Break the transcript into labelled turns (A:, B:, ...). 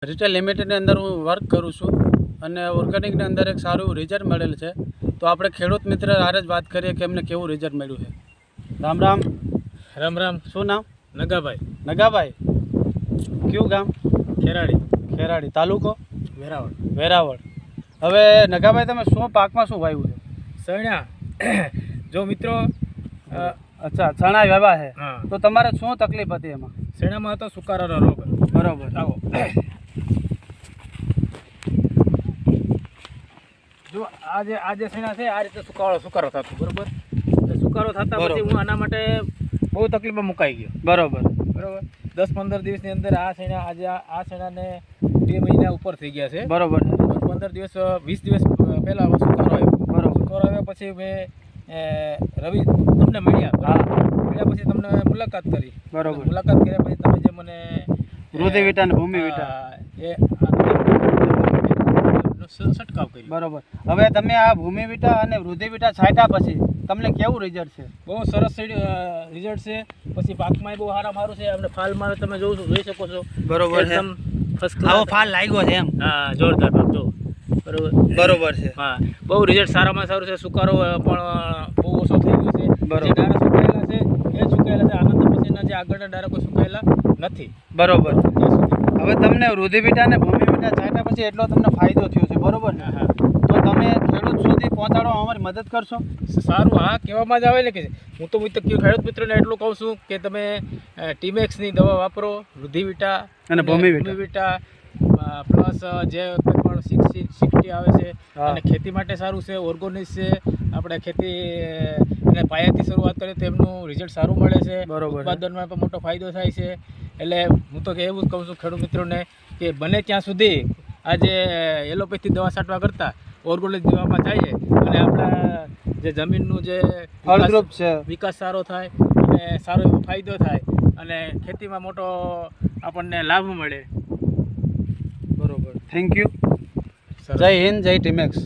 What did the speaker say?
A: Retail લિમિટેડની અંદર હું work કરું છું અને ઓર્ગેનિકની અંદર એક સારું રિઝલ્ટ મળેલ છે. તો આપણે ખેડૂત મિત્ર હારે જ વાત કરીએ કે એમને કેવું રિઝલ્ટ મળ્યું છે. રામ રામ.
B: રામ રામ.
A: શું નામ?
B: નગાભાઈ.
A: નગાભાઈ, કયું ગામ?
B: ખેરાડી.
A: ખેરાડી. તાલુકો?
B: વેરાવળ.
A: વેરાવળ. હવે નગાભાઈ, તમે શું પાકમાં શું વાવ્યું છે?
B: સૈણા. જો મિત્રો,
A: અચ્છા, ચણા વાવ્યા છે.
B: હા.
A: તો તમારે શું તકલીફ હતી એમાં?
B: સૈણામાં હતો સુકારાનો રોગ.
A: બરોબર.
B: આવો. જો આજે સૈણા છે, આ રીતે સુકારો થતો, બરોબર. સુકારો થતા પછી હું આના માટે બહુ તકલીફમાં મુકાઈ ગયો.
A: બરોબર.
B: 10-15 દિવસની અંદર આ સૈણાને 2 મહિના ઉપર થઈ ગયા છે.
A: બરોબર.
B: 15 દિવસ 20 દિવસ પહેલાં સુકારો આવ્યો.
A: બરોબર.
B: સુકારો આવ્યા પછી મેં રવિ તમને મળ્યા પછી તમને મુલાકાત કરી.
A: બરોબર.
B: મુલાકાત કર્યા પછી તમે જે મને
A: રુધિવિટા અને ભૂમિવિટા
B: છંટકાવ કર્યો.
A: બરોબર. હવે તમે આ ભૂમિવિટા અને રુધિવિટા છાંટ્યા પછી તમને કેવું રિઝલ્ટ છે?
B: બહુ સરસ રિઝલ્ટ છે. પછી પાકમાં બહુ સારું છે. આપણે ફાલમાં તમે જોઈ શકો છો.
A: બરોબર.
B: એકદમ ફર્સ્ટ ક્લાસ
A: આવો ફાલ લાગ્યો છે એમ?
B: હા, જોરદાર પાક જો. બરોબર.
A: બરોબર છે.
B: હા, બહુ રિઝલ્ટ સારામાં સારું છે. સુકારો પણ બહુ ઓછો થઈ ગયો છે.
A: બરોબર.
B: જે ડાળા સુકાયેલા છે એ સુકાયેલા છે. આનંદ પછીના જે આગળના ડાળા કોઈ સુકાયેલા નથી.
A: બરોબર.
B: ત્યાં સુધી.
A: હવે તમને રુધિવિટા અને ભૂમિવિટા છાંટ્યા પછી એટલો તમને ફાયદો થયો છે, બરોબર ને?
B: હા.
A: તો તમે ખેડૂત સુધી પહોંચાડવા અમારી મદદ કરશો?
B: સારું. હા, કહેવામાં જ આવે ને કે હું તો ખેડૂત મિત્રોને એટલું કહું છું કે તમે ટીમેક્સની દવા વાપરો, રુધિવિટા
A: અને
B: ભૂમિવિટા પ્લસ જે કંઈ પણ 60 આવે છે.
A: હા.
B: અને ખેતી માટે સારું છે, ઓર્ગોનિક છે. આપણે ખેતી અને પાયાથી શરૂઆત કરીએ તો એમનું રિઝલ્ટ સારું મળે છે.
A: બરોબર.
B: ઉત્પાદનમાં પણ મોટો ફાયદો થાય છે. એટલે હું તો એવું જ કહું છું ખેડૂત મિત્રોને કે બને ત્યાં સુધી આજે એલોપેથી દવા છાંટવા કરતાં ઓર્ગોનિક દવામાં જઈએ અને આપણા જે જમીનનું જે
A: ફળદ્રુપ છે,
B: વિકાસ સારો થાય અને સારો એવો ફાયદો થાય અને ખેતીમાં મોટો આપણને લાભ મળે.
A: બરોબર. Thank you.
B: સરસ.
A: જય હિન્દ, જય ટીમેક્સ.